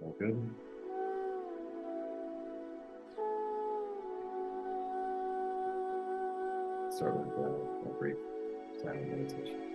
All good. Start with a brief silent meditation.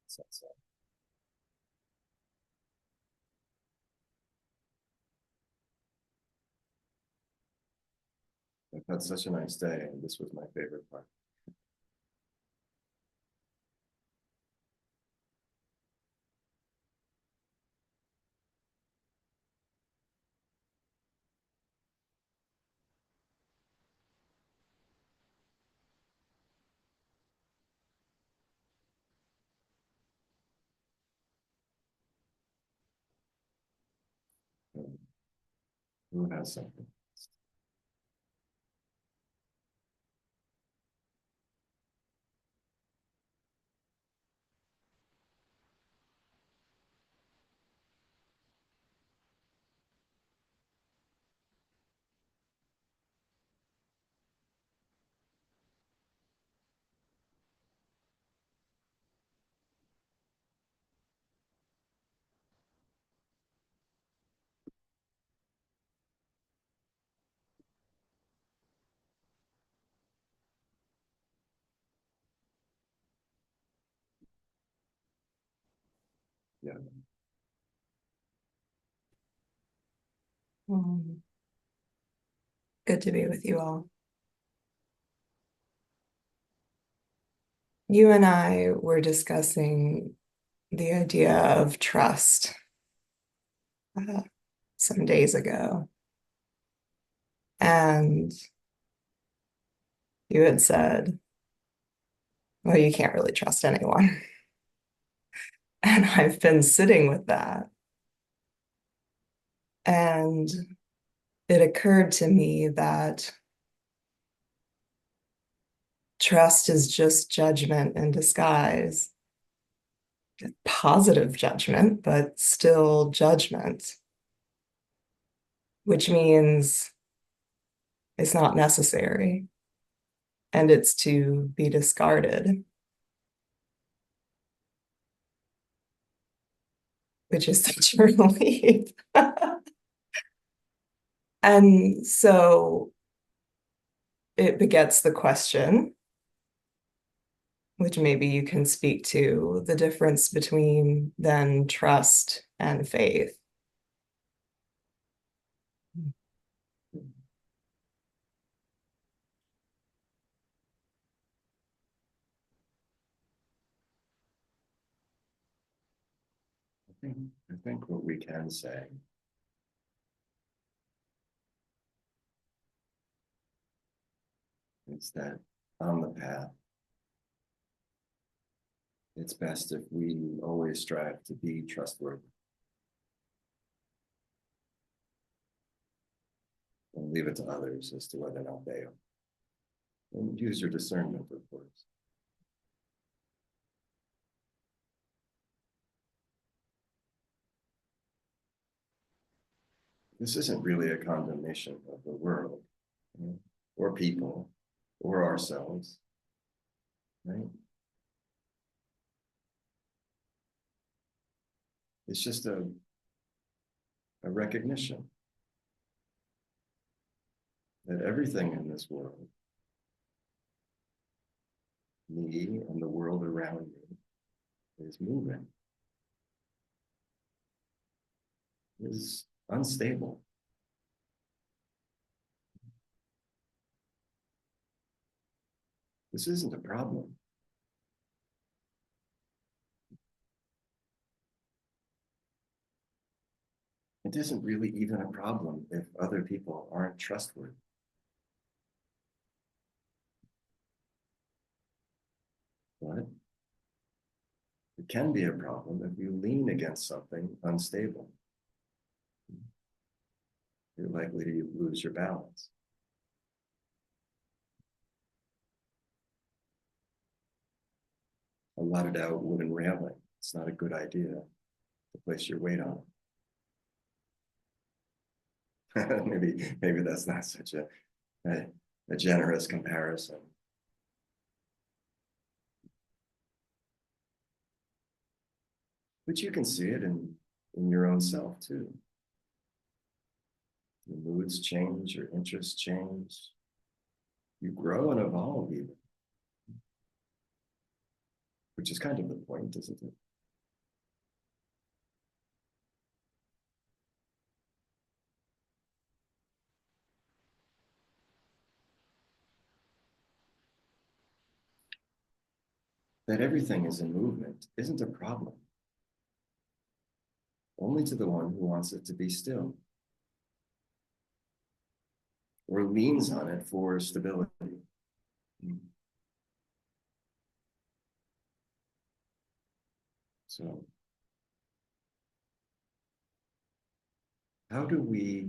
Satsang. I've had such a nice day, and this was my favorite part. Who has something? Yeah. Mm, Good to be with you all. You and I were discussing the idea of trust uh, some days ago. And you had said, well, you can't really trust anyone. And I've been sitting with that. And it occurred to me that trust is just judgment in disguise, positive judgment, but still judgment, which means it's not necessary and it's to be discarded. which is such a relief. And so it begets the question, which maybe you can speak to, the difference between then trust and faith. I think what we can say is that on the path, it's best if we always strive to be trustworthy and leave it to others as to whether or not they are. And use your discernment, of course. This isn't really a condemnation of the world, or people, or ourselves, right? It's just a recognition that everything in this world, me and the world around me, is moving, is unstable. This isn't a problem. It isn't really even a problem if other people aren't trustworthy. But it can be a problem if you lean against something unstable. You're likely to lose your balance. A rotted out wooden railing, it's not a good idea to place your weight on it. maybe that's not such a generous comparison. But you can see it in your own self too. Your moods change, your interests change. You grow and evolve even. Which is kind of the point, isn't it? That everything is in movement isn't a problem. Only to the one who wants it to be still, or leans on it for stability. So, how do we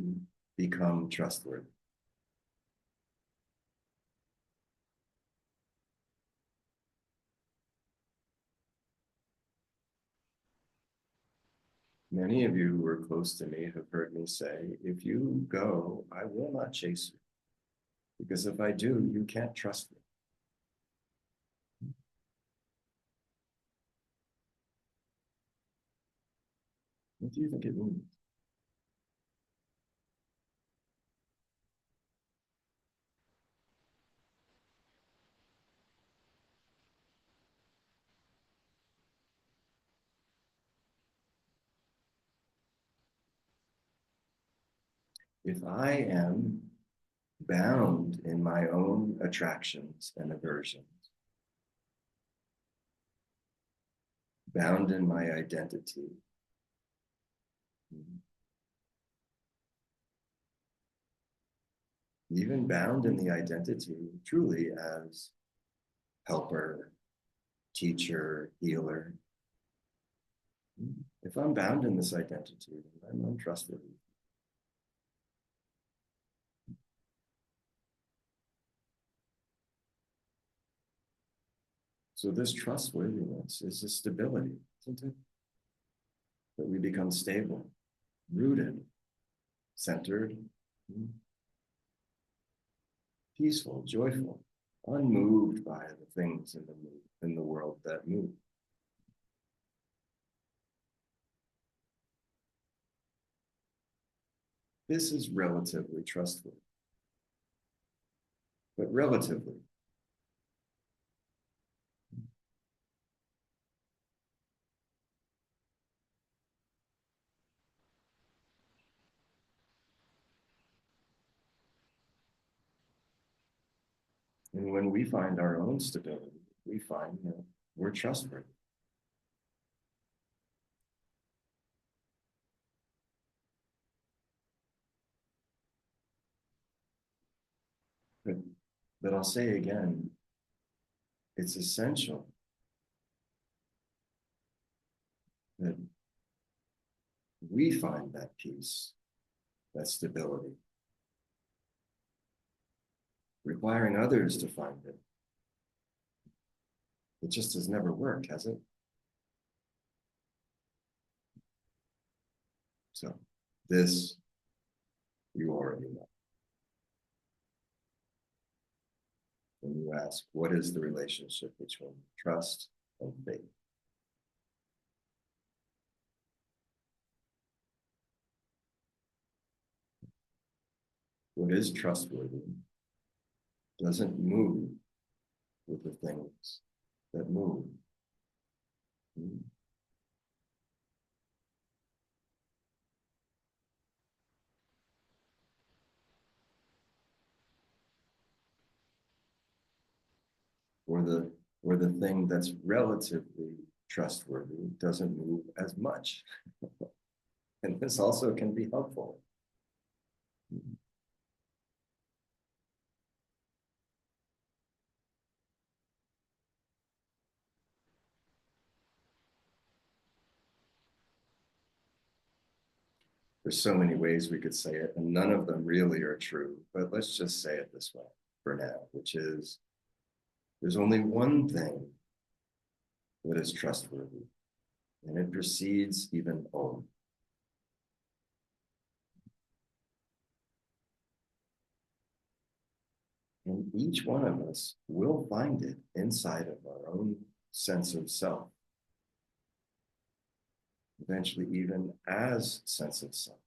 become trustworthy? Many of you who are close to me have heard me say, if you go, I will not chase you. Because if I do, you can't trust me. What do you think it means? If I am bound in my own attractions and aversions, bound in my identity, even bound in the identity truly as helper, teacher, healer. If I'm bound in this identity, then I'm untrustworthy. So this trustworthiness is a stability, isn't it? That we become stable, rooted, centered, peaceful, joyful, unmoved by the things in the world that move. this is relatively trustworthy. But relatively. And when we find our own stability, we find that we're trustworthy. But, but I'll say again, it's essential that we find that peace, that stability. Requiring others to find it. It just has never worked, has it? So this you already know. When you ask, what is the relationship between trust and faith? What is trustworthy doesn't move with the things that move. Or the thing that's relatively trustworthy doesn't move as much. And this also can be helpful. There's so many ways we could say it, and none of them really are true, but let's just say it this way for now, which is there's only one thing that is trustworthy, and it precedes even Om. And each one of us will find it inside of our own sense of self, eventually even as sense of self.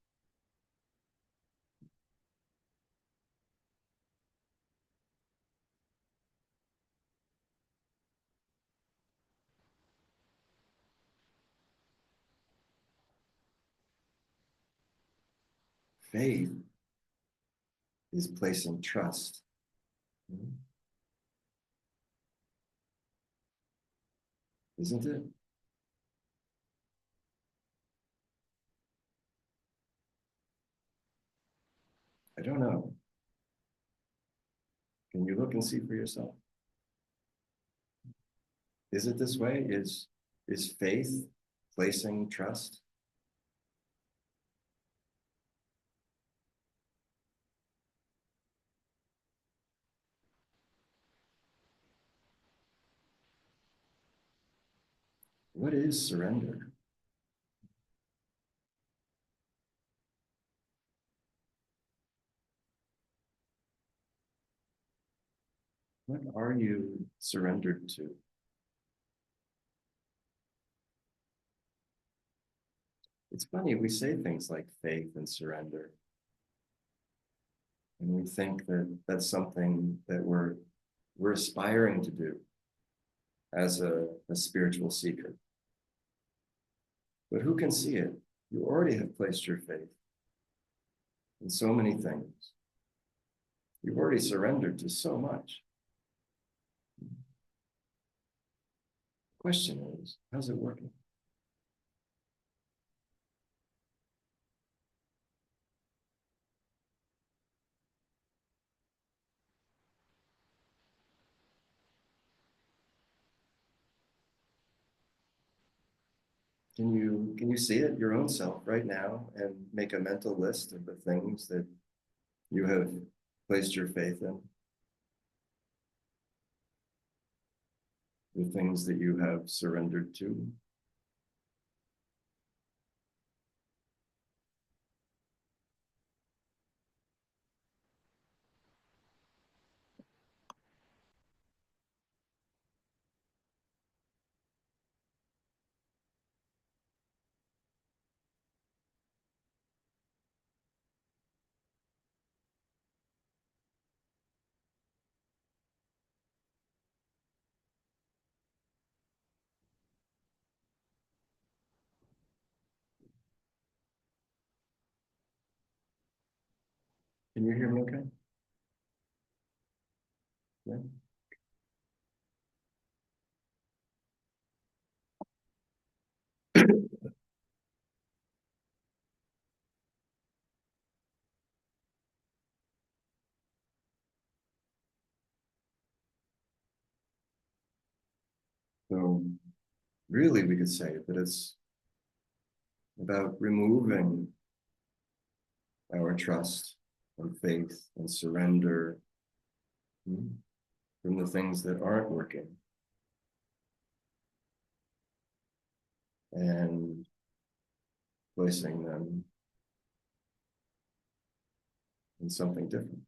Faith is placing trust. Isn't it? I don't know. Can you look and see for yourself? Is it this way? Is faith placing trust? What is surrender? What are you surrendered to? It's funny, we say things like faith and surrender, and we think that that's something that we're aspiring to do as a spiritual seeker. But who can see it? You already have placed your faith in so many things. You've already surrendered to so much. The question is, how's it working? Can you see it your own self right now and make a mental list of the things that you have placed your faith in? The things that you have surrendered to? Can you hear me okay? Yeah. So really, we could say that it's about removing our trust and faith and surrender from the things that aren't working and placing them in something different.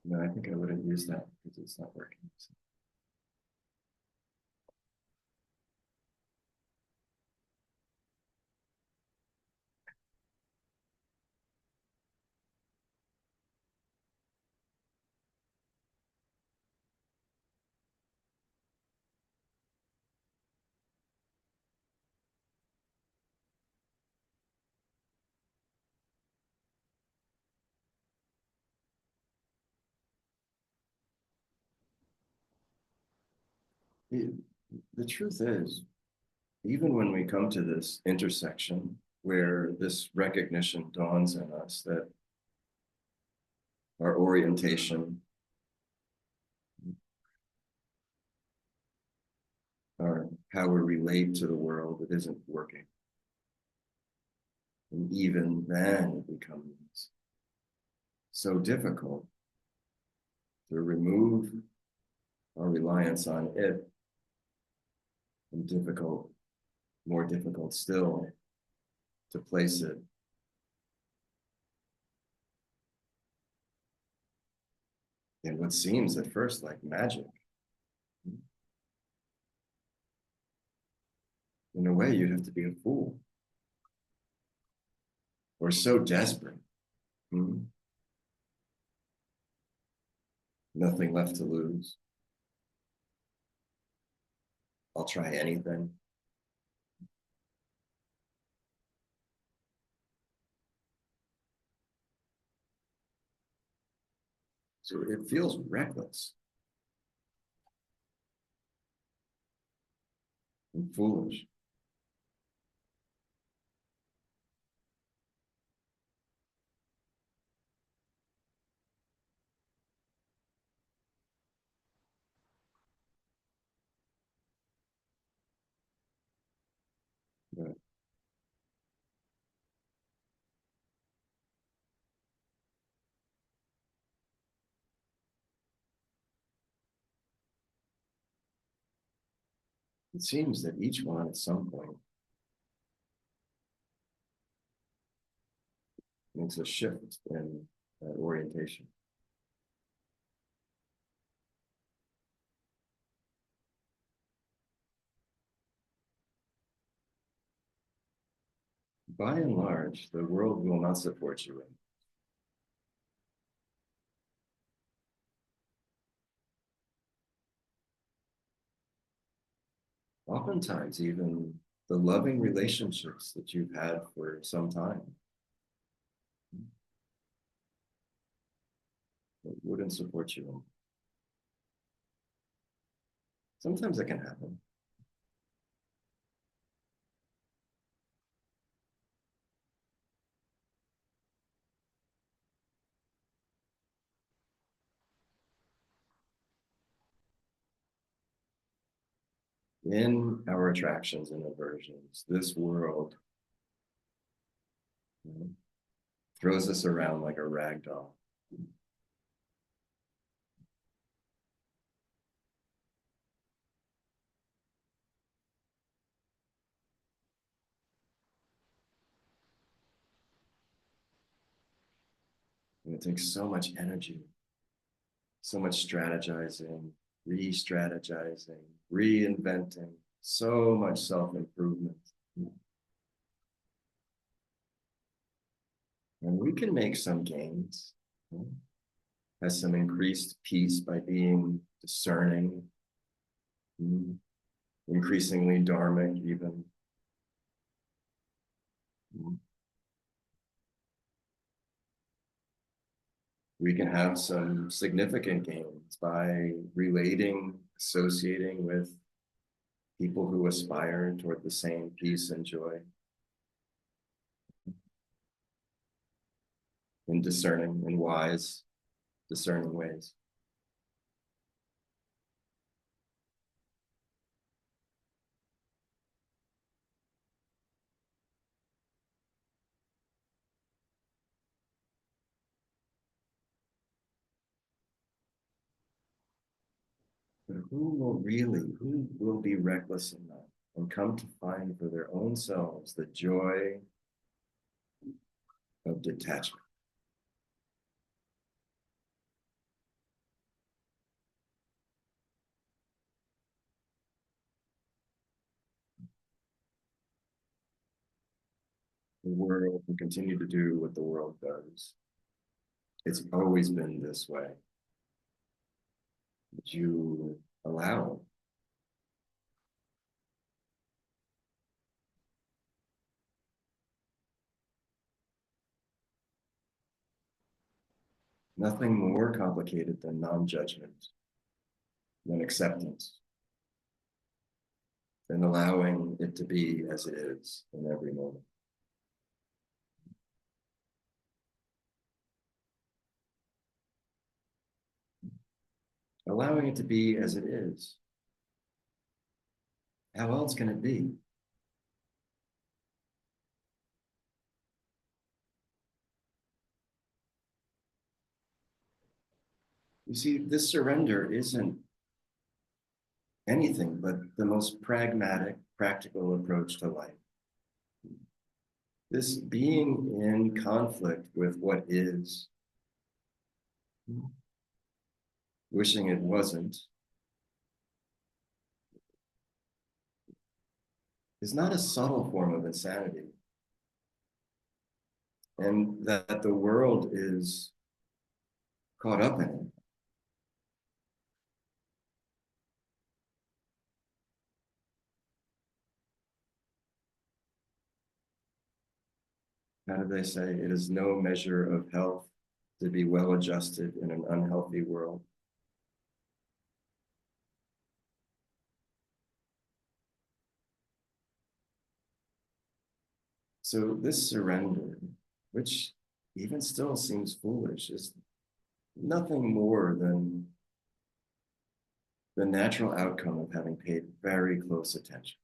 No, I think I wouldn't use that because it's not working. So. The truth is, even when we come to this intersection where this recognition dawns in us that our orientation, our how we relate to the world, it isn't working. And even then it becomes so difficult to remove our reliance on it, and difficult, more difficult still, to place it in what seems at first like magic. In a way, you'd have to be a fool or so desperate. Nothing left to lose. I'll try anything. So it feels reckless and foolish. But it seems that each one at some point makes a shift in that orientation. By and large, the world will not support you in. Oftentimes, even the loving relationships that you've had for some time wouldn't support you in. Sometimes that can happen. In our attractions and aversions, this world, you know, throws us around like a rag doll. It takes so much energy, so much strategizing, re-strategizing, reinventing, so much self-improvement. And we can make some gains, has some increased peace by being discerning, increasingly dharmic even. We can have some significant gains by relating, associating with people who aspire toward the same peace and joy. In discerning, in wise, discerning ways. But who will be reckless enough and come to find for their own selves the joy of detachment? The world will continue to do what the world does. It's always been this way. But you allow it. Nothing more complicated than non-judgment, than acceptance, than allowing it to be as it is in every moment. Allowing it to be as it is. How else can it be? You see, this surrender isn't anything but the most pragmatic, practical approach to life. This being in conflict with what is, wishing it wasn't, is not a subtle form of insanity. And that the world is caught up in it. How do they say? It is no measure of health to be well adjusted in an unhealthy world. So this surrender, which even still seems foolish, is nothing more than the natural outcome of having paid very close attention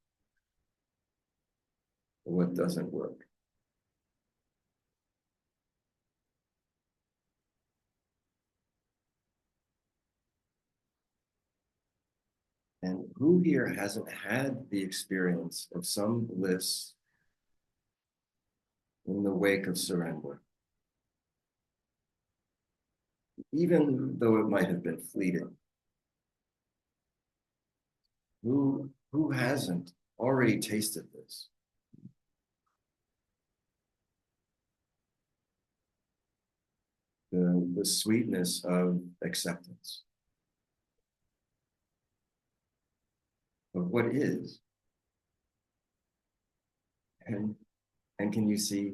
to what doesn't work. And who here hasn't had the experience of some bliss in the wake of surrender? Even though it might have been fleeting. Who hasn't already tasted this? The sweetness of acceptance of what is. And can you see,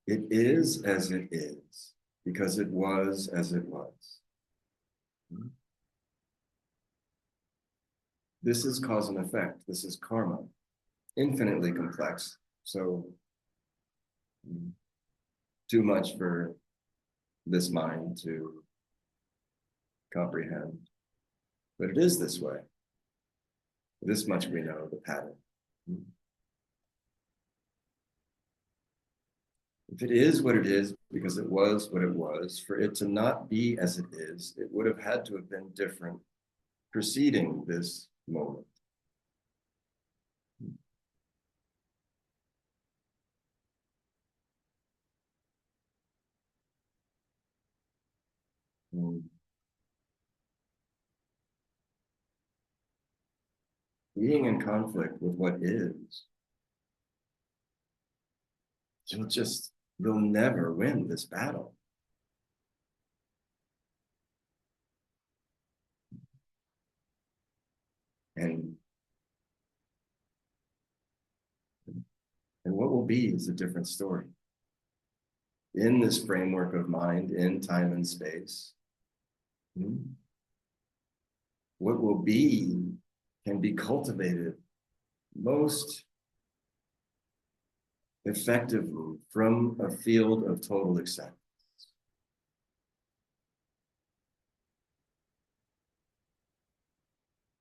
it is as it is because it was as it was. This is cause and effect. This is karma, infinitely complex. So too much for this mind to comprehend. But it is this way. This much we know, the pattern. If it is what it is because it was what it was, for it to not be as it is, it would have had to have been different preceding this moment. Mm. Being in conflict with what is, you'll never win this battle. And what will be is a different story. In this framework of mind, in time and space, what will be can be cultivated most effectively from a field of total acceptance.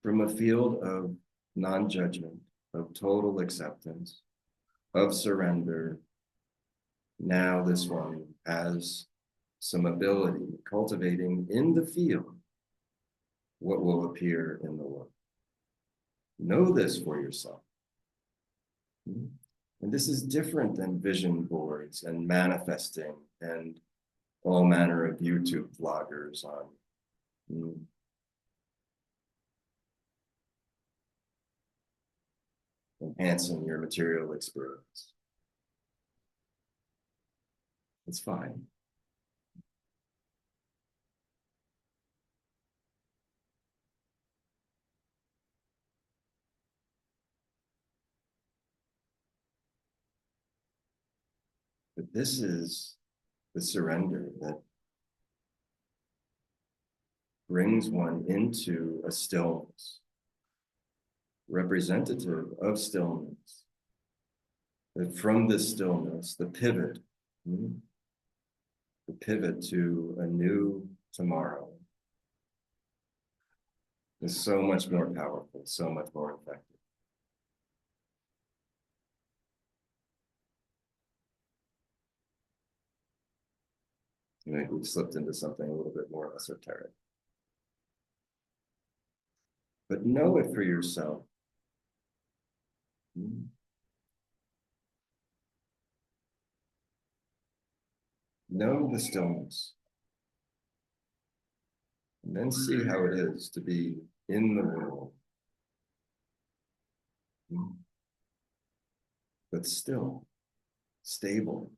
From a field of non-judgment, of total acceptance, of surrender. Now this one has some ability, cultivating in the field what will appear in the world. Know this for yourself. And this is different than vision boards and manifesting and all manner of YouTube vloggers on enhancing your material experience. It's fine. But this is the surrender that brings one into a stillness, representative of stillness. That from this stillness, the pivot to a new tomorrow is so much more powerful, so much more effective. I think we've slipped into something a little bit more esoteric. But know it for yourself. Know the stillness. And then see how it is to be in the world. But still, stable.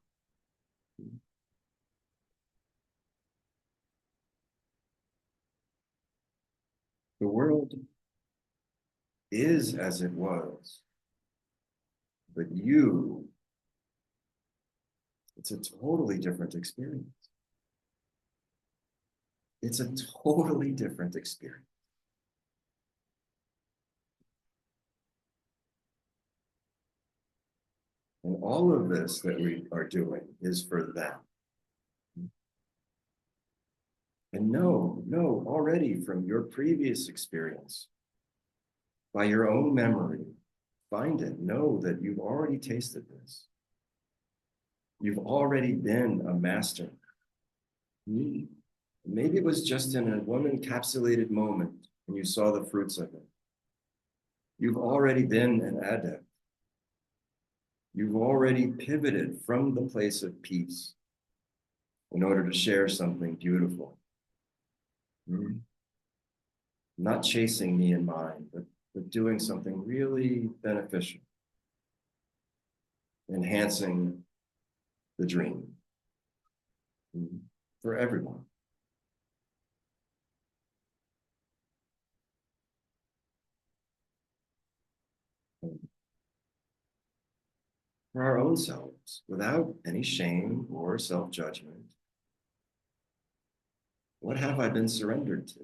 The world is as it was, but it's a totally different experience. It's a totally different experience. And all of this that we are doing is for them. And know already from your previous experience, by your own memory, find it, know that you've already tasted this. You've already been a master. Maybe it was just in one encapsulated moment and you saw the fruits of it. You've already been an adept. You've already pivoted from the place of peace in order to share something beautiful. Not chasing me and mine, but doing something really beneficial. Enhancing the dream for everyone. For our own selves, without any shame or self-judgment. What have I been surrendered to?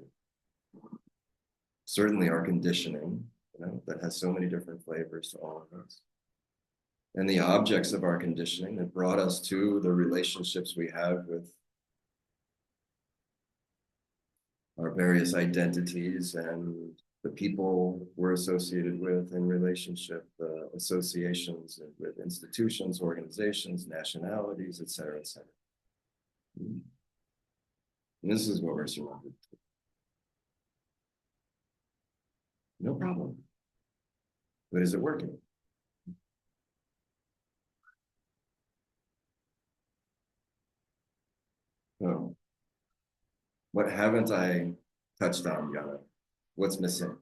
Certainly our conditioning, that has so many different flavors to all of us. And the objects of our conditioning that brought us to the relationships we have with our various identities and the people we're associated with in relationship, the associations with institutions, organizations, nationalities, et cetera, et cetera. And this is what we're surrounded to. No problem. But is it working? No. What haven't I touched on, Yana? What's missing?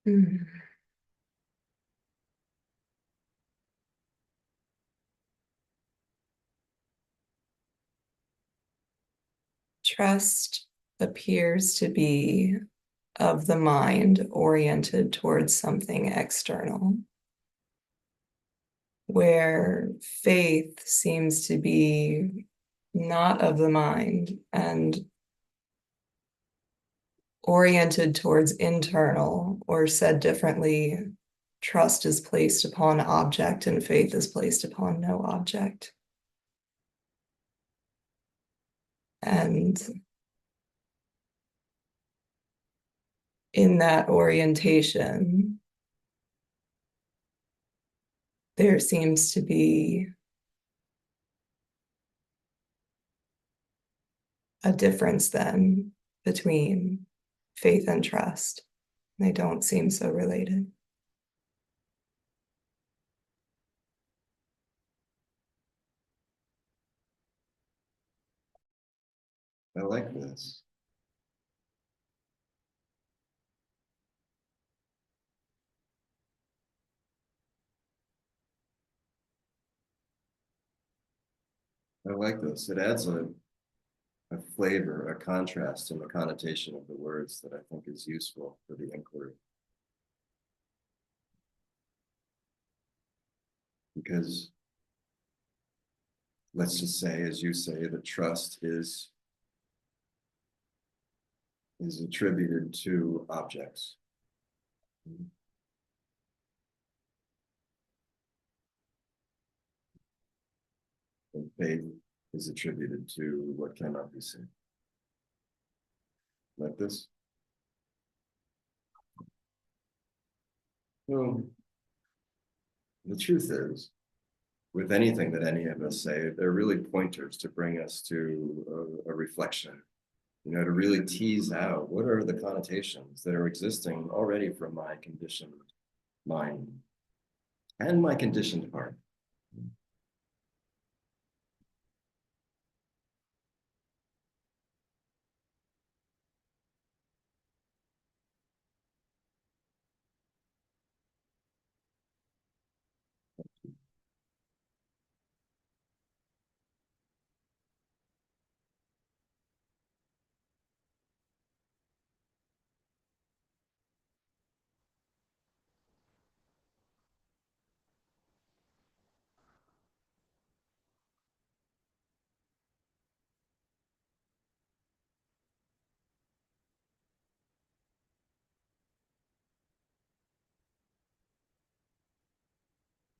Mm. Trust appears to be of the mind oriented towards something external, where faith seems to be not of the mind and oriented towards internal, or said differently, trust is placed upon object and faith is placed upon no object. And in that orientation, there seems to be a difference then between faith and trust. They don't seem so related. I like this. I like this. It adds a flavor, a contrast in the connotation of the words that I think is useful for the inquiry. Because let's just say, as you say, that trust is attributed to objects. And faith is attributed to what cannot be seen. Like this. Well, the truth is, with anything that any of us say, they're really pointers to bring us to a reflection, to really tease out what are the connotations that are existing already from my conditioned mind and my conditioned heart.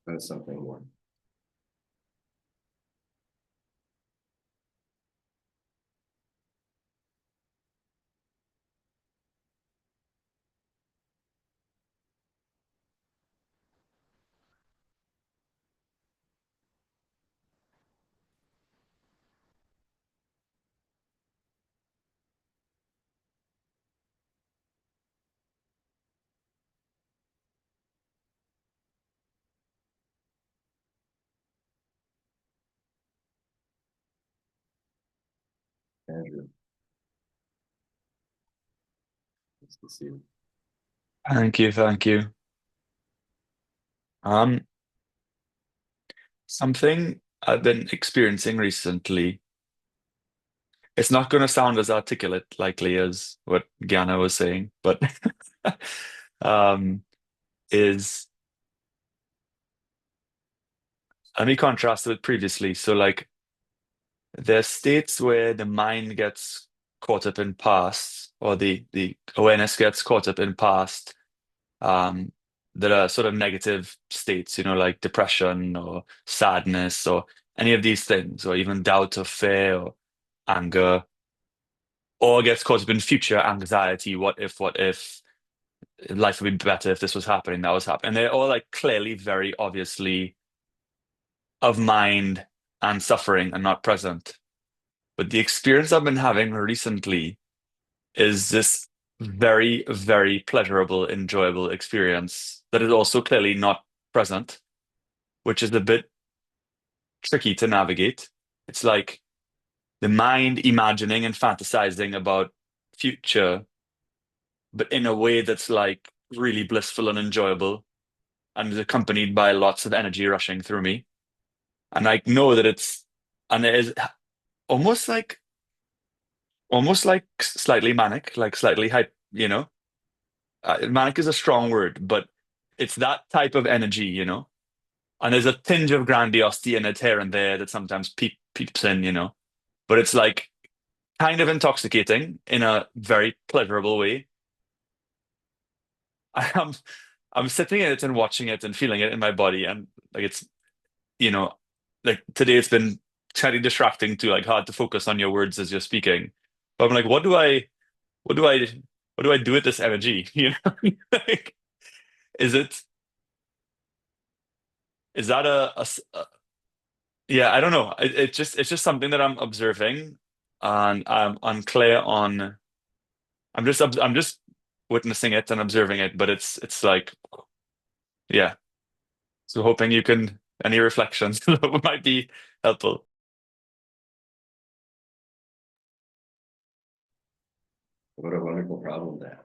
That's something more. Andrew, nice to see you. Thank you, thank you. Um, Something I've been experiencing recently, it's not going to sound as articulate likely as what Gyana was saying, but um, is let me contrast with previously. So like there's states where the mind gets caught up in past, or the awareness gets caught up in past, um, that are sort of negative states, like depression or sadness or any of these things, or even doubt or fear or anger, or gets caught up in future anxiety. What if life would be better if this was happening, that was happening? And they're all like clearly, very obviously of mind and suffering and not present. But the experience I've been having recently is this very, very pleasurable, enjoyable experience that is also clearly not present, which is a bit tricky to navigate. It's like the mind imagining and fantasizing about future, but in a way that's like really blissful and enjoyable and is accompanied by lots of energy rushing through me. And I know that and it is almost like, slightly manic, like slightly hype, manic is a strong word, but it's that type of energy, and there's a tinge of grandiosity in it here and there that sometimes peeps in, but it's like kind of intoxicating in a very pleasurable way. I'm I'm sitting in it and watching it and feeling it in my body, and like it's you know like today it's been kind of distracting to like hard to focus on your words as you're speaking. But I'm like, what do I what do I do with this energy? Like, is it is that yeah, I don't know. It's just something that I'm observing, and I'm unclear on. I'm just witnessing it and observing it, but it's like, yeah. So hoping you can any reflections that might be helpful. What a wonderful problem to have.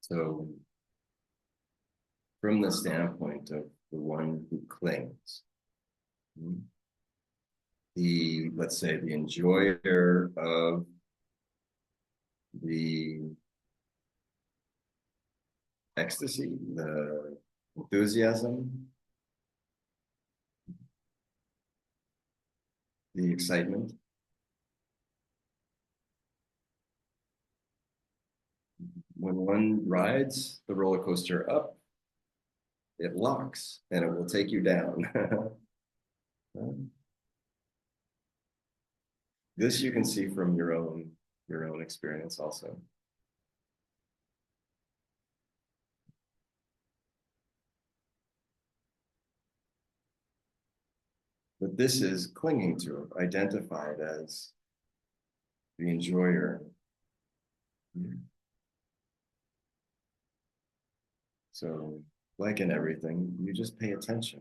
So from the standpoint of the one who clings, let's say the enjoyer of the ecstasy, the enthusiasm, the excitement. When one rides the roller coaster up, it locks and it will take you down. This you can see from your own experience also. But this is clinging to it, identified as the enjoyer. So, like in everything, you just pay attention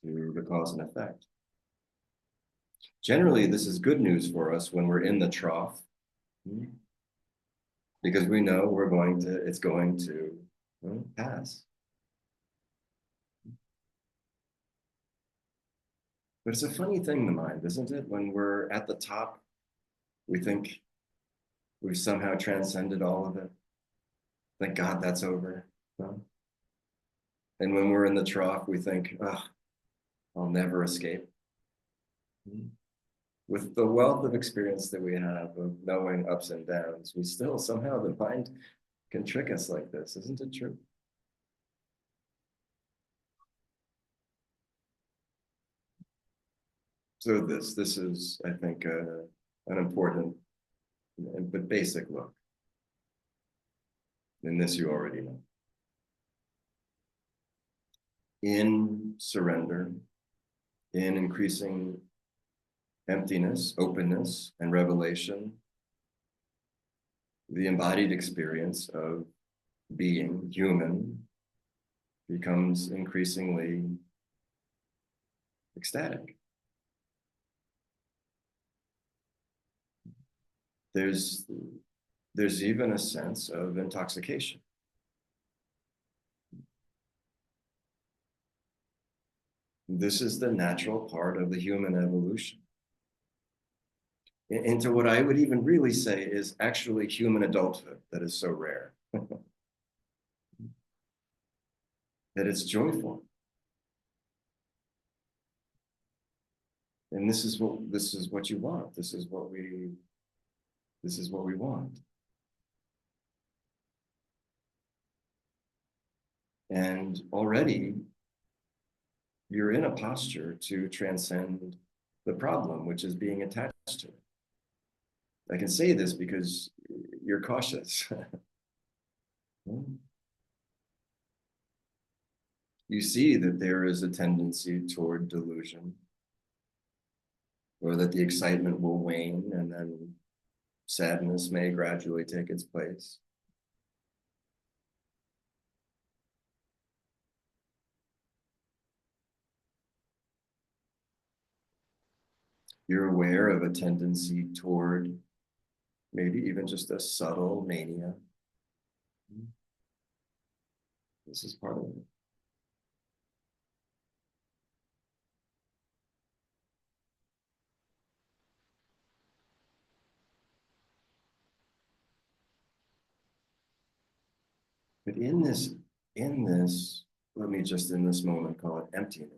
to the cause and effect. Generally, this is good news for us when we're in the trough, because we know it's going to pass. But it's a funny thing, the mind, isn't it? When we're at the top, we think we've somehow transcended all of it. Thank God that's over. And when we're in the trough, we think, oh, I'll never escape. With the wealth of experience that we have of knowing ups and downs, we still somehow the mind can trick us like this. Isn't it true? So this is, I think, an important but basic look. And this you already know. In surrender, in increasing emptiness, openness, and revelation, the embodied experience of being human becomes increasingly ecstatic. There's even a sense of intoxication. This is the natural part of the human evolution. Into what I would even really say is actually human adulthood that is so rare. That it's joyful. And this is what you want. This is what we want. And already you're in a posture to transcend the problem, which is being attached to it. I can say this because you're cautious. You see that there is a tendency toward delusion, or that the excitement will wane and then sadness may gradually take its place. You're aware of a tendency toward maybe even just a subtle mania. This is part of it. But in this, let me just in this moment call it emptiness.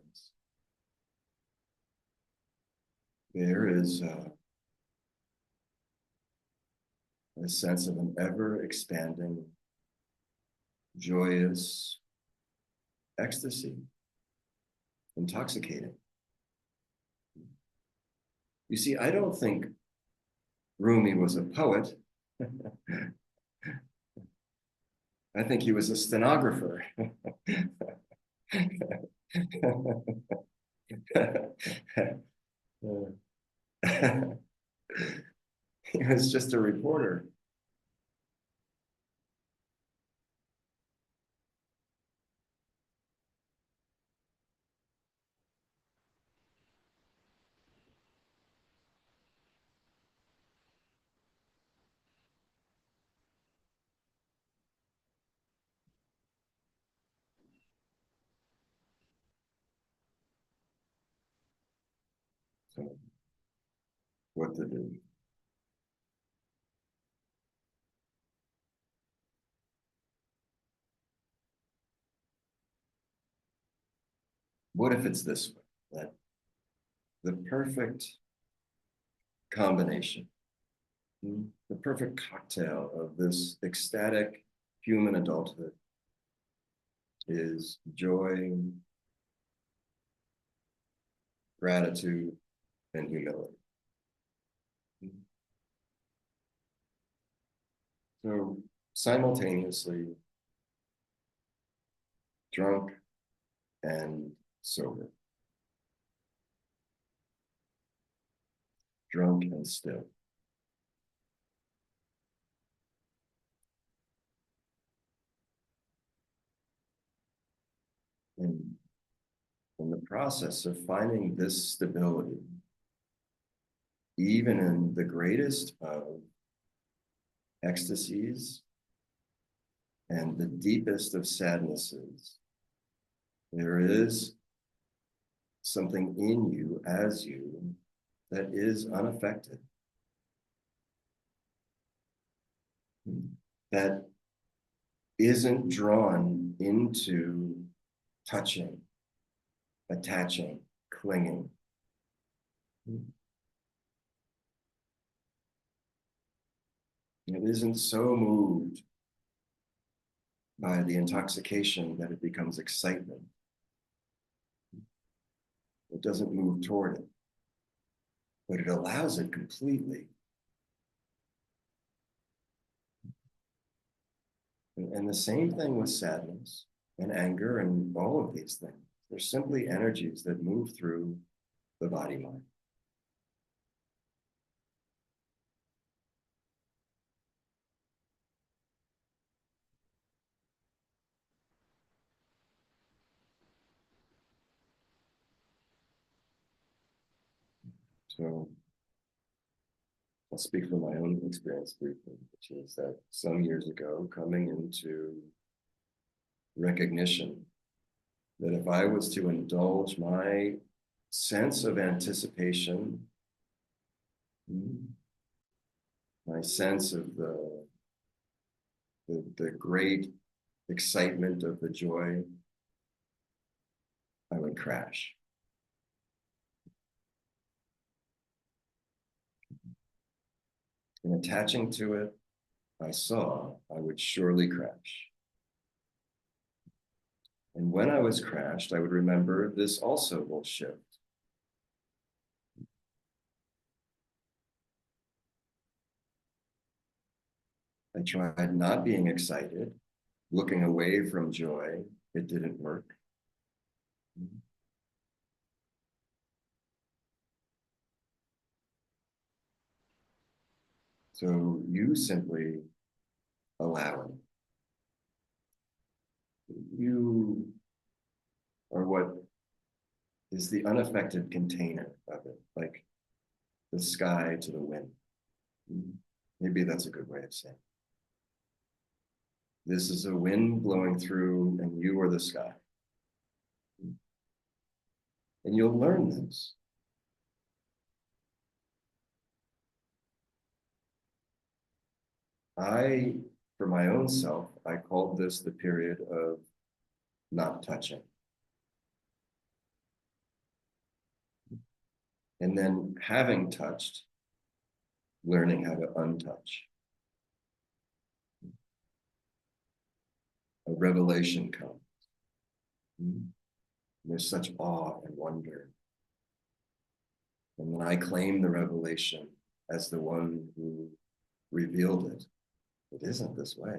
There is a sense of an ever expanding, joyous ecstasy, intoxicating. You see, I don't think Rumi was a poet. I think he was a stenographer. He was just a reporter. So, what to do? What if it's this way? That the perfect combination, the perfect cocktail of this ecstatic human adulthood is joy, gratitude, and humility. So simultaneously drunk and sober, drunk and still. And in the process of finding this stability, even in the greatest of ecstasies and the deepest of sadnesses, there is something in you, as you, that is unaffected, that isn't drawn into touching, attaching, clinging. It isn't so moved by the intoxication that it becomes excitement. It doesn't move toward it, but it allows it completely. And the same thing with sadness and anger and all of these things. They're simply energies that move through the body-mind. So I'll speak from my own experience briefly, which is that some years ago, coming into recognition that if I was to indulge my sense of anticipation, my sense of the great excitement of the joy, I would crash. And attaching to it, I saw I would surely crash. And when I was crashed, I would remember this also will shift. I tried not being excited, looking away from joy. It didn't work. So you simply allow it. You are what is the unaffected container of it, like the sky to the wind. Maybe that's a good way of saying it. This is a wind blowing through, and you are the sky. And you'll learn this. For my own self, I called this the period of not touching. And then having touched, learning how to untouch. A revelation comes. There's such awe and wonder. And when I claim the revelation as the one who revealed it, it isn't this way.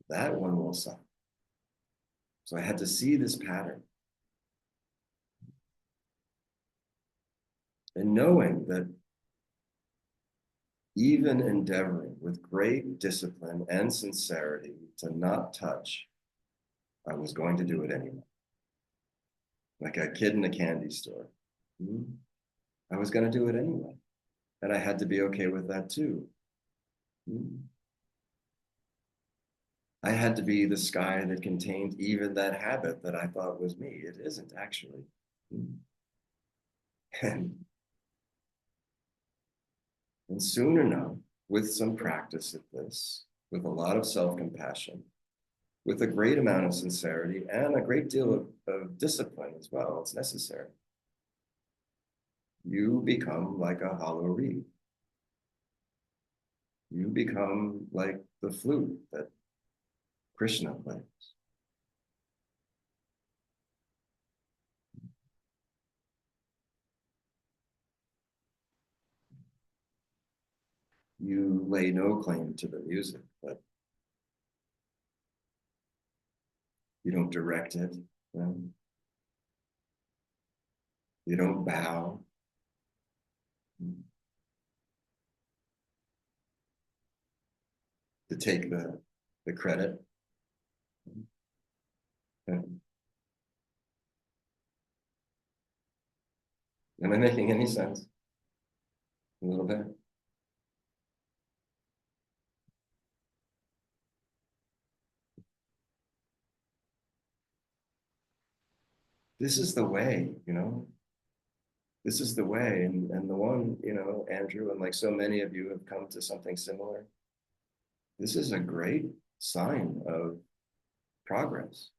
That one will suffer. So I had to see this pattern. And knowing that even endeavoring with great discipline and sincerity to not touch, I was going to do it anyway. Like a kid in a candy store. I was going to do it anyway. And I had to be okay with that too. I had to be the sky that contained even that habit that I thought was me. It isn't actually. And soon enough, with some practice at this, with a lot of self-compassion, with a great amount of sincerity and a great deal of discipline as well, it's necessary. You become like a hollow reed. You become like the flute that Krishna plays. You lay no claim to the music, but you don't direct it. You don't bow. To take the credit. Am I making any sense? A little bit? This is the way, This is the way. And the one, Andrew, and like so many of you have come to something similar. This is a great sign of progress.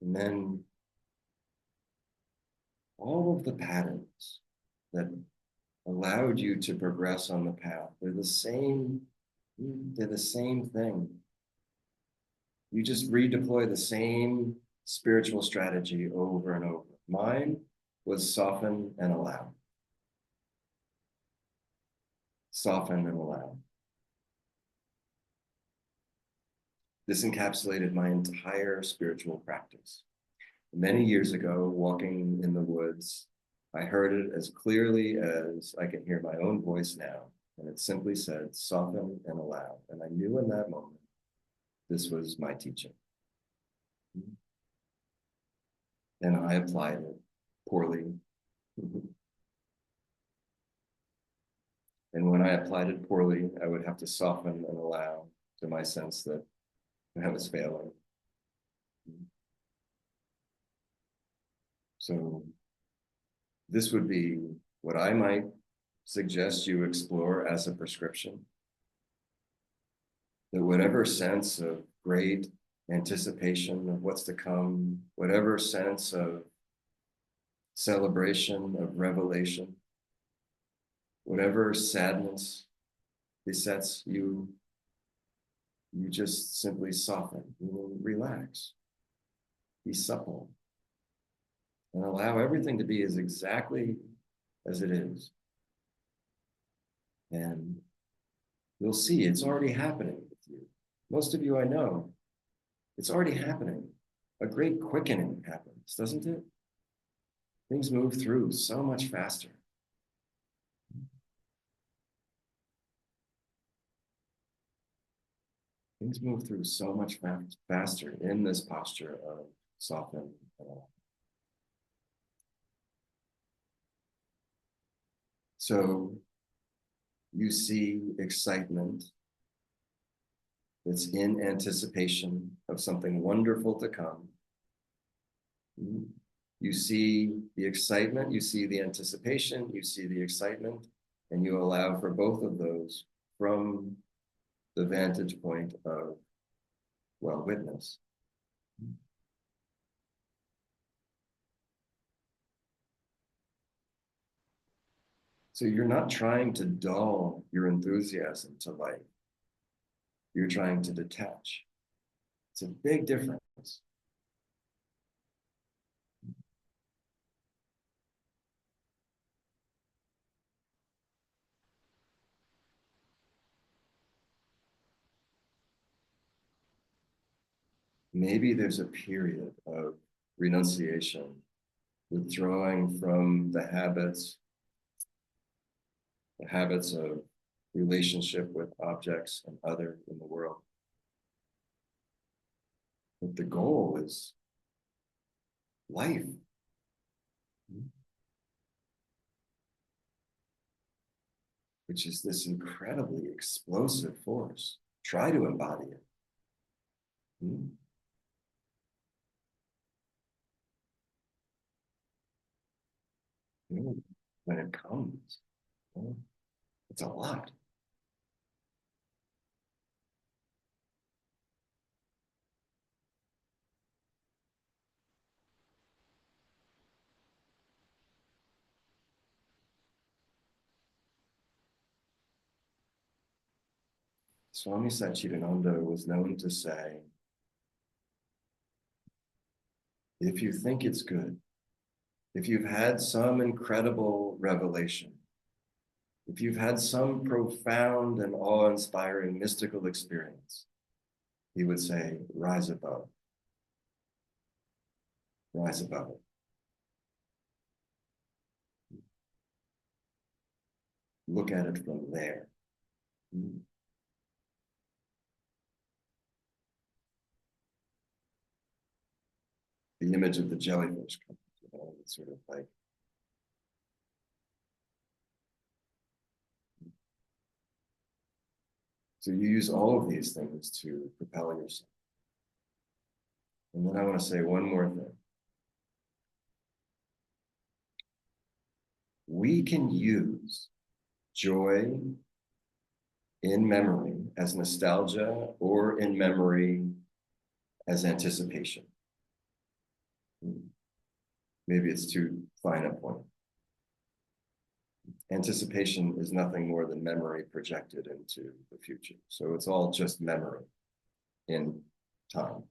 And then all of the patterns that allowed you to progress on the path, they're the same thing. You just redeploy the same spiritual strategy over and over. Mine was soften and allow. Soften and allow. This encapsulated my entire spiritual practice. Many years ago, walking in the woods, I heard it as clearly as I can hear my own voice now. And it simply said, soften and allow. And I knew in that moment, this was my teaching. And I applied it poorly. And when I applied it poorly, I would have to soften and allow to my sense that I was failing. So this would be what I might suggest you explore as a prescription. That whatever sense of great anticipation of what's to come, whatever sense of celebration, of revelation, whatever sadness besets you, you just simply soften, you relax, be supple, and allow everything to be as exactly as it is. And you'll see it's already happening with you. Most of you I know, it's already happening. A great quickening happens, doesn't it? Things move through so much faster. Things move through so much faster in this posture of soften. So you see excitement that's in anticipation of something wonderful to come. You see the excitement, you see the anticipation, you see the excitement, and you allow for both of those from the vantage point of, well, witness. So you're not trying to dull your enthusiasm to life. You're trying to detach. It's a big difference. Maybe there's a period of renunciation, withdrawing from the habits of relationship with objects and other in the world. But the goal is life. Which is this incredibly explosive force. Try to embody it. When it comes, it's a lot. Swami Satchidananda was known to say, if you think it's good, if you've had some incredible revelation, if you've had some profound and awe-inspiring mystical experience, he would say, rise above. Rise above it. Look at it from there. The image of the jellyfish, it's sort of like, so you use all of these things to propel yourself. And then I want to say one more thing. We can use joy in memory as nostalgia or in memory as anticipation. Maybe it's too fine a point. Anticipation is nothing more than memory projected into the future. So it's all just memory in time.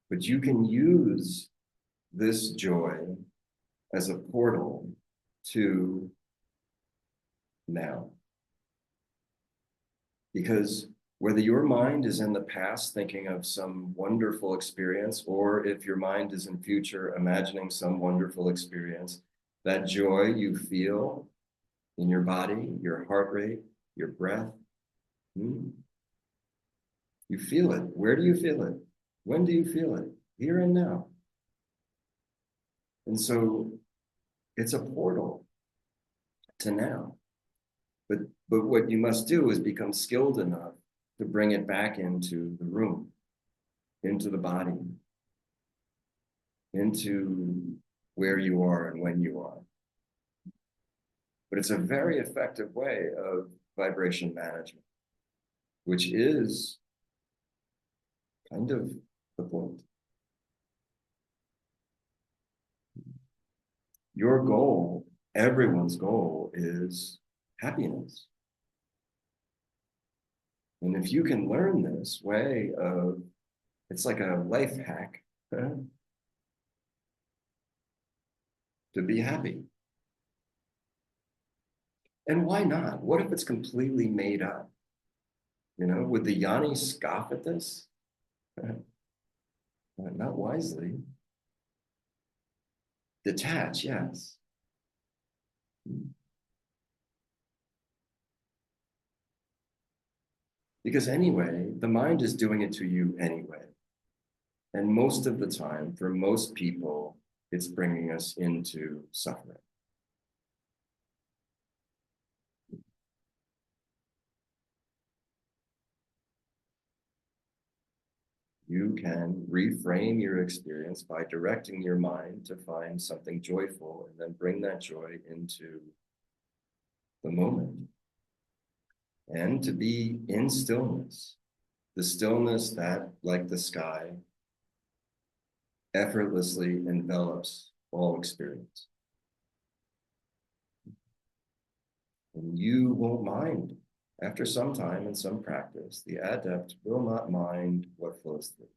But you can use this joy as a portal to now. Because whether your mind is in the past thinking of some wonderful experience, or if your mind is in future imagining some wonderful experience, that joy you feel in your body, your heart rate, your breath, you feel it. Where do you feel it? When do you feel it? Here and now. And so it's a portal to now. But what you must do is become skilled enough to bring it back into the room, into the body, into where you are and when you are. But it's a very effective way of vibration management, which is kind of the point. Your goal, everyone's goal, is happiness. And if you can learn this way of, it's like a life hack, to be happy. And why not? What if it's completely made up? Would the Yanni scoff at this? Not wisely. Detach, yes. Because anyway, the mind is doing it to you anyway. And most of the time, for most people, it's bringing us into suffering. You can reframe your experience by directing your mind to find something joyful and then bring that joy into the moment. And to be in stillness, the stillness that, like the sky, effortlessly envelops all experience. And you won't mind. After some time and some practice, the adept will not mind what flows through.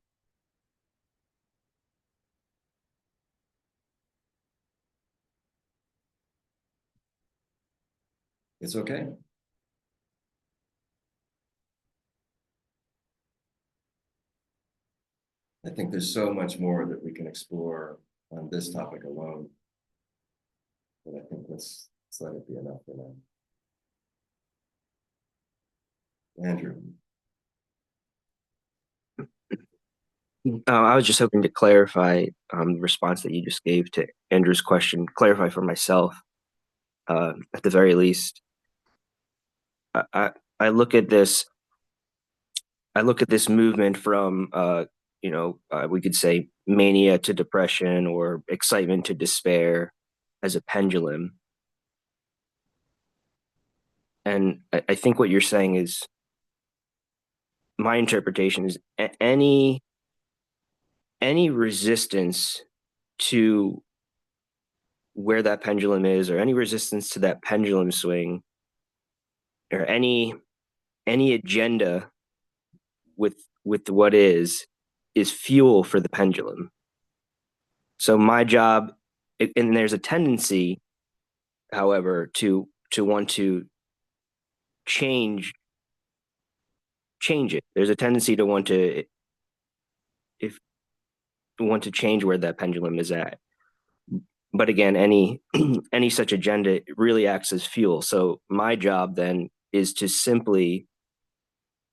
It's okay. I think there's so much more that we can explore on this topic alone. But I think let's let it be enough for now. Andrew. I was just hoping to clarify the response that you just gave to Andrew's question, clarify for myself, at the very least. I look at this movement from we could say mania to depression or excitement to despair as a pendulum. And I think what you're saying is, my interpretation is any resistance to where that pendulum is, or any resistance to that pendulum swing, or any agenda with what is fuel for the pendulum. So my job, and there's a tendency, however, to want to change it. There's a tendency to want to change where that pendulum is at. But again, any such agenda really acts as fuel. So my job then is to simply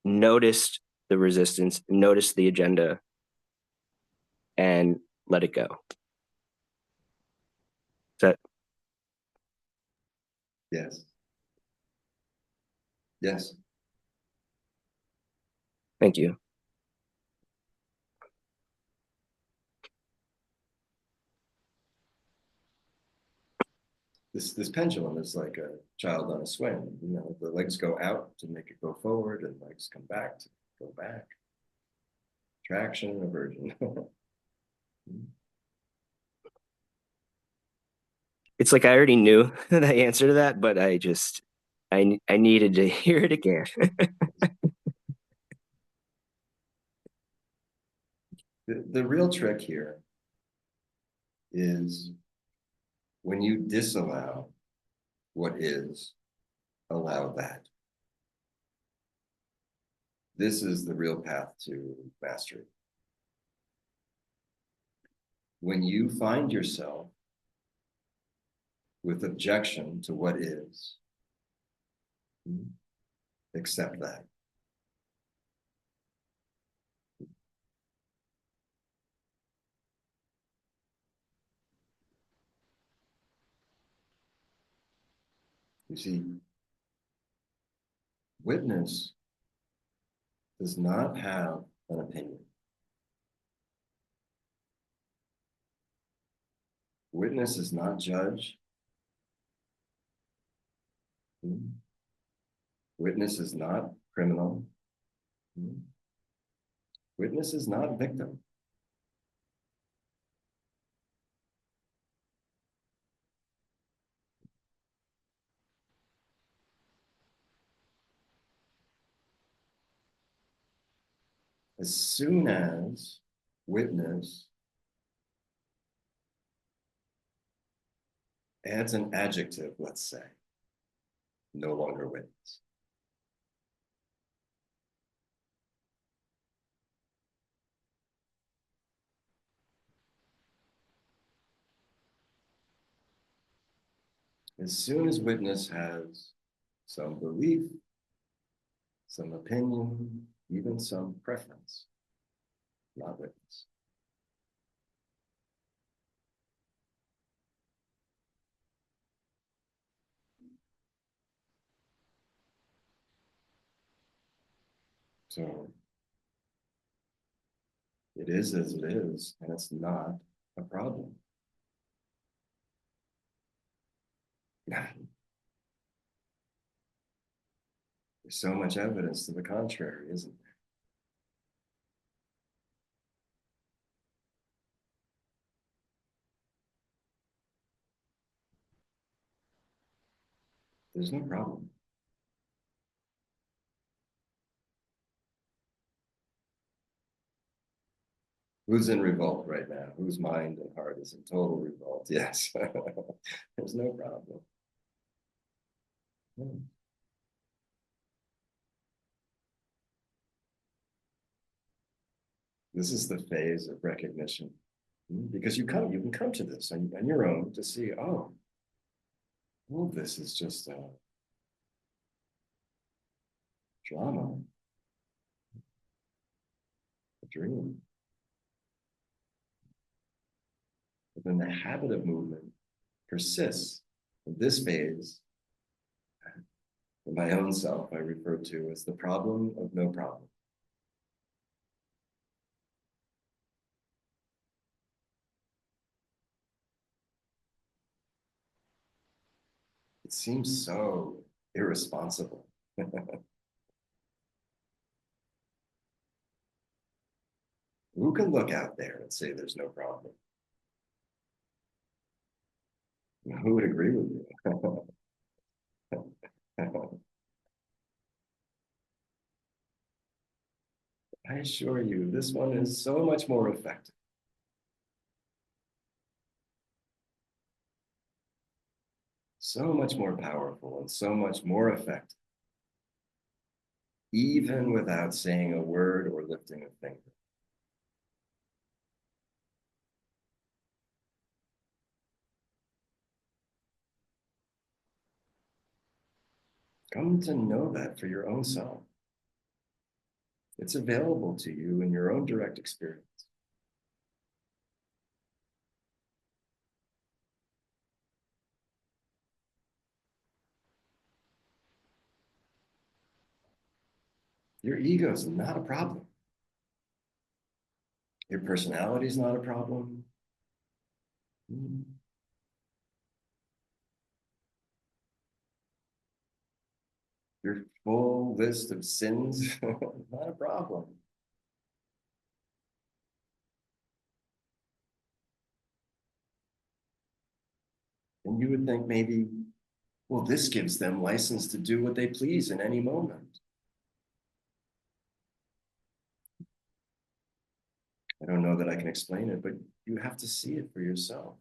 notice the resistance, notice the agenda, and let it go. That Yes. Yes. Thank you. This pendulum is like a child on a swing. The legs go out to make it go forward, and legs come back to go back. Traction, aversion. It's like I already knew the answer to that, but I needed to hear it again. The real trick here is when you disallow what is, allow that. This is the real path to mastery. When you find yourself with objection to what is, accept that. You see, witness does not have an opinion. Witness is not judge. Witness is not criminal. Witness is not victim. As soon as witness adds an adjective, let's say, no longer witness. As soon as witness has some belief, some opinion, even some preference, not witness. So it is as it is, and it's not a problem. There's so much evidence to the contrary, isn't there? There's no problem. Who's in revolt right now? Whose mind and heart is in total revolt? Yes. There's no problem. This is the phase of recognition. Because you can come to this on your own to see, oh, all of this is just a drama, a dream. But then the habit of movement persists. In this phase, in my own self, I refer to as the problem of no problem. It seems so irresponsible. Who can look out there and say there's no problem? Who would agree with you? I assure you, this one is so much more effective. So much more powerful and so much more effective, even without saying a word or lifting a finger. Come to know that for your own self. It's available to you in your own direct experience. Your ego is not a problem. Your personality is not a problem. Your full list of sins, not a problem. And you would think maybe, well, this gives them license to do what they please in any moment. I don't know that I can explain it, but you have to see it for yourself.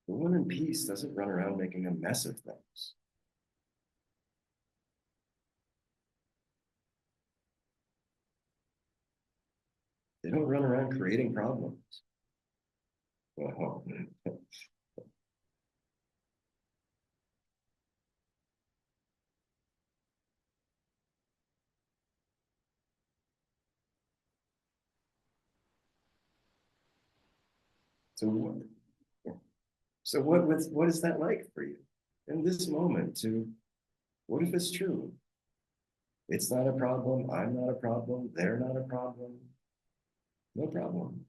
The one in peace doesn't run around making a mess of things. They don't run around creating problems. Well, so what is that like for you in this moment? What if it's true? It's not a problem. I'm not a problem. They're not a problem. No problem.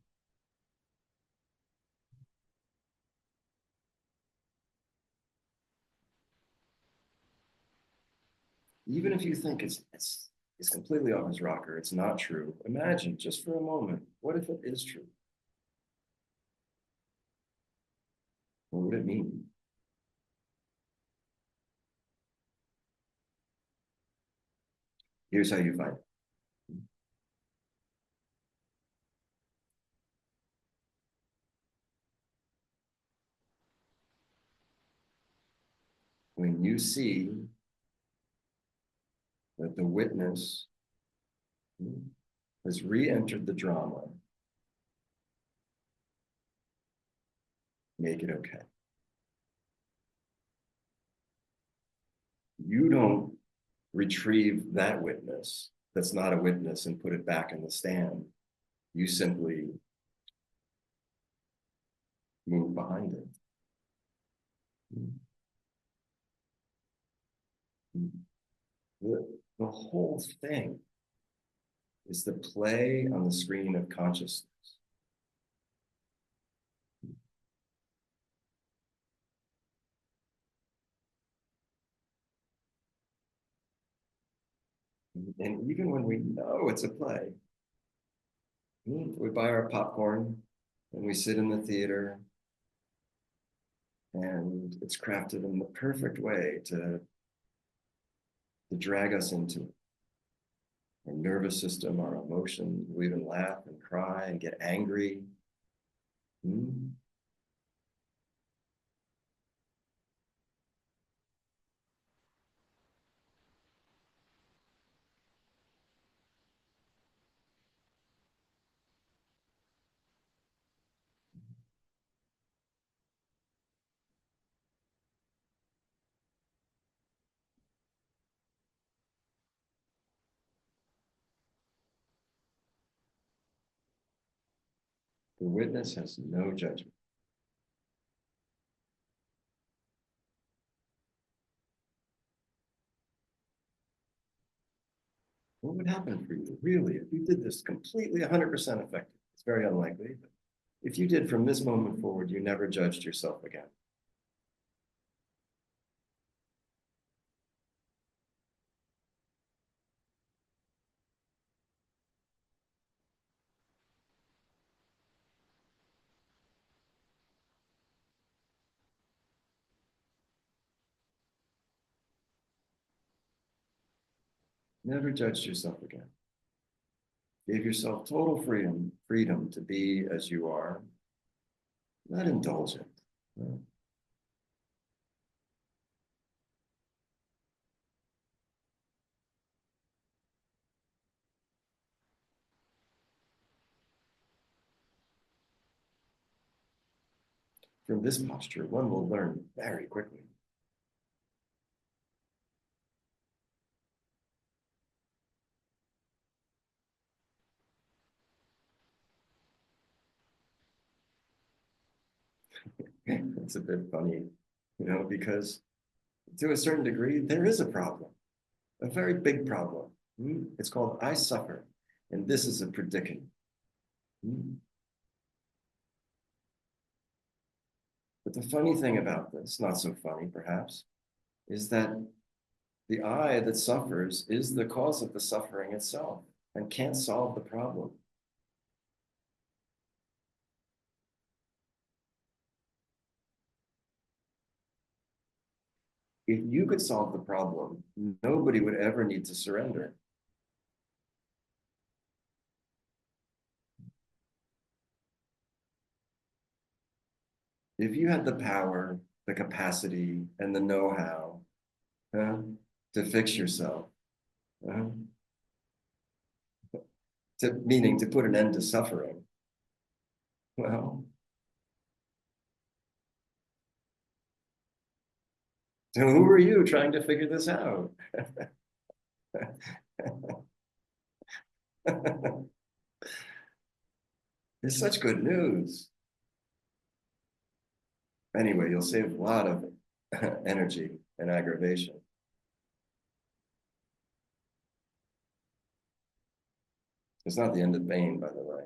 Even if you think it's completely off his rocker, it's not true. Imagine just for a moment, what if it is true? What would it mean? Here's how you find it. When you see that the witness has re-entered the drama, make it okay. You don't retrieve that witness that's not a witness and put it back in the stand. You simply move behind it. The whole thing is the play on the screen of consciousness. And even when we know it's a play, we buy our popcorn and we sit in the theater, and it's crafted in the perfect way to drag us into it. Our nervous system, our emotions, we even laugh and cry and get angry. The witness has no judgment. What would happen for you, really, if you did this completely 100% effective? It's very unlikely, but if you did from this moment forward, you never judged yourself again. Never judged yourself again. Gave yourself total freedom to be as you are, not indulgent. No. From this posture, one will learn very quickly. It's a bit funny, because to a certain degree, there is a problem, a very big problem. It's called I suffer, and this is a predicament. But the funny thing about this, not so funny perhaps, is that the I that suffers is the cause of the suffering itself and can't solve the problem. If you could solve the problem, nobody would ever need to surrender. If you had the power, the capacity, and the know-how to fix yourself, meaning to put an end to suffering, well, so who are you trying to figure this out? It's such good news. Anyway, you'll save a lot of energy and aggravation. It's not the end of pain, by the way.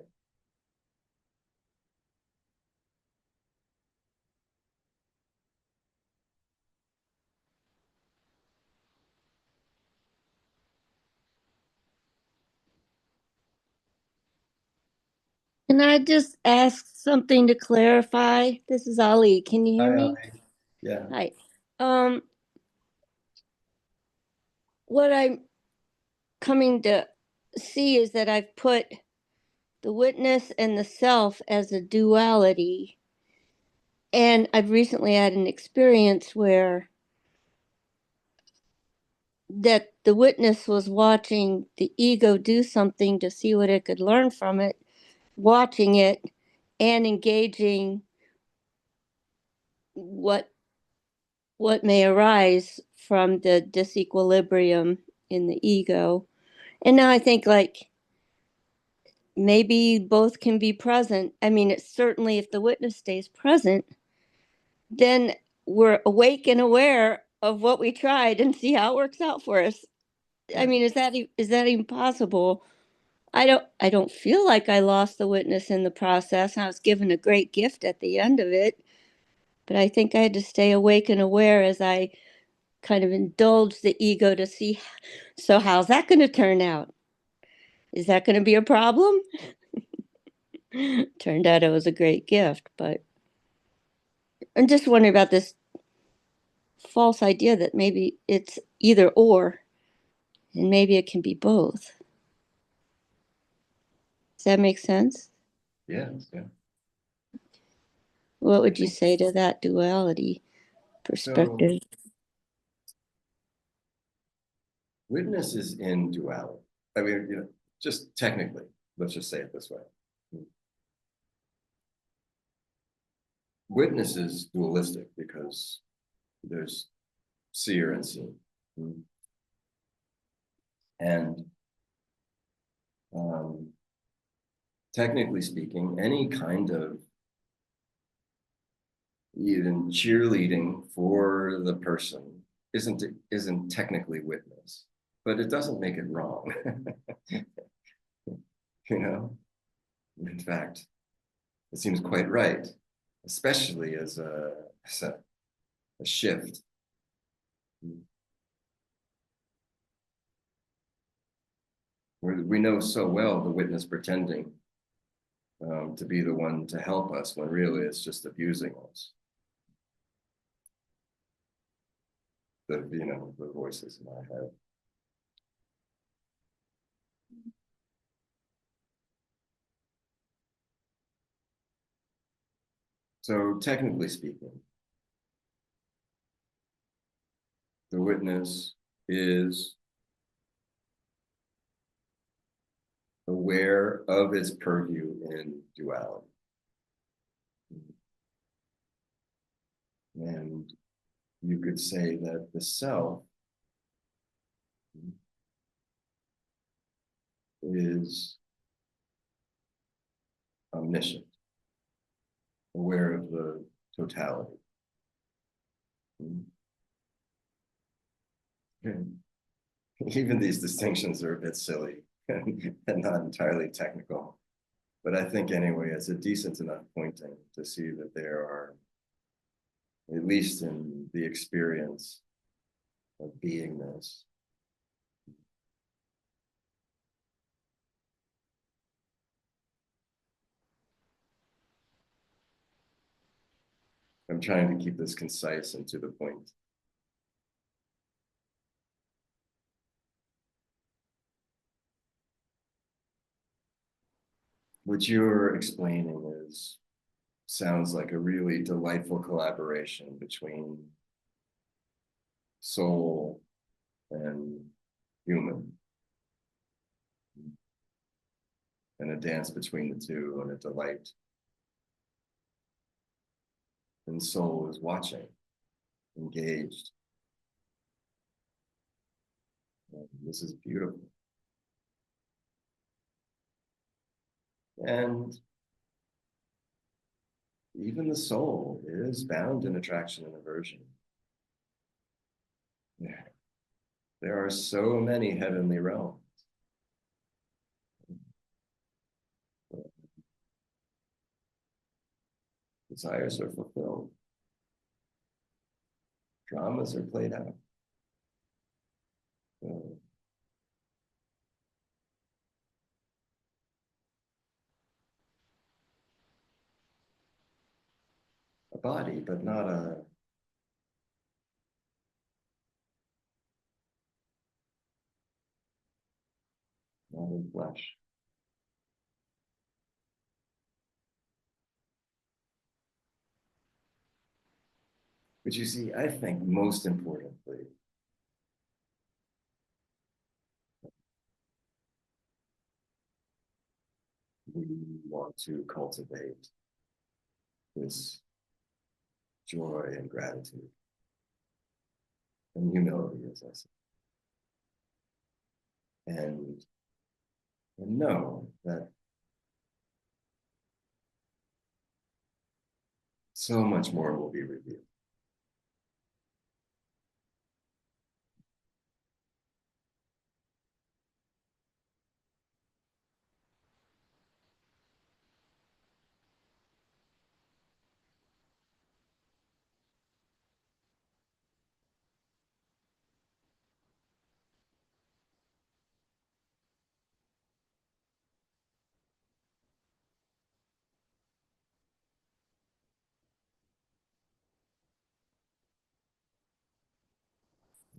Can I just ask something to clarify? This is Ali. Can you hear me? Yeah. Hi. What I'm coming to see is that I've put the witness and the self as a duality. And I've recently had an experience where that the witness was watching the ego do something to see what it could learn from it, watching it and engaging what may arise from the disequilibrium in the ego. And now I think like maybe both can be present. I mean, it's certainly if the witness stays present, then we're awake and aware of what we tried and see how it works out for us. I mean, is that even possible? I don't feel like I lost the witness in the process. I was given a great gift at the end of it, but I think I had to stay awake and aware as I kind of indulged the ego to see, so how's that going to turn out? Is that going to be a problem? Turned out it was a great gift, but I'm just wondering about this false idea that maybe it's either or, and maybe it can be both. Does that make sense? Yes, yeah. What would you say to that duality perspective? Witness is in duality. I mean, you know, just technically, let's just say it this way. Witness is dualistic because there's seer and seen. And technically speaking, any kind of even cheerleading for the person isn't technically witness, but it doesn't make it wrong. You know, in fact, it seems quite right, especially as a shift. We know so well the witness pretending to be the one to help us when really it's just abusing us. The voices in our head. So technically speaking, the witness is aware of its purview in duality. And you could say that the self is omniscient, aware of the totality. Even these distinctions are a bit silly and not entirely technical. But I think anyway, it's a decent enough pointing to see that there are, at least in the experience of beingness, I'm trying to keep this concise and to the point. What you're explaining sounds like a really delightful collaboration between soul and human, and a dance between the two and a delight. And soul is watching, engaged. And this is beautiful. And even the soul is bound in attraction and aversion. Yeah. There are so many heavenly realms. Desires are fulfilled. Dramas are played out. A body, but not a the flesh. But you see, I think most importantly, we want to cultivate this joy and gratitude and humility, as I said. And know that so much more will be revealed.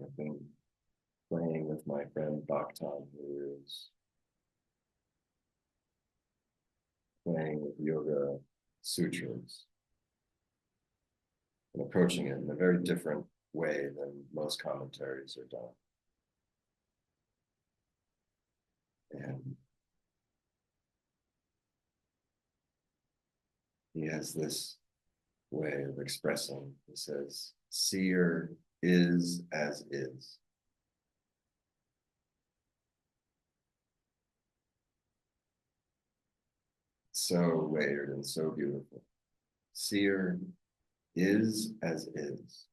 I've been playing with my friend Bhajan, who is playing with Yoga Sutras and approaching it in a very different way than most commentaries are done. And he has this way of expressing, he says, seer is as is. So layered and so beautiful. Seer is as is.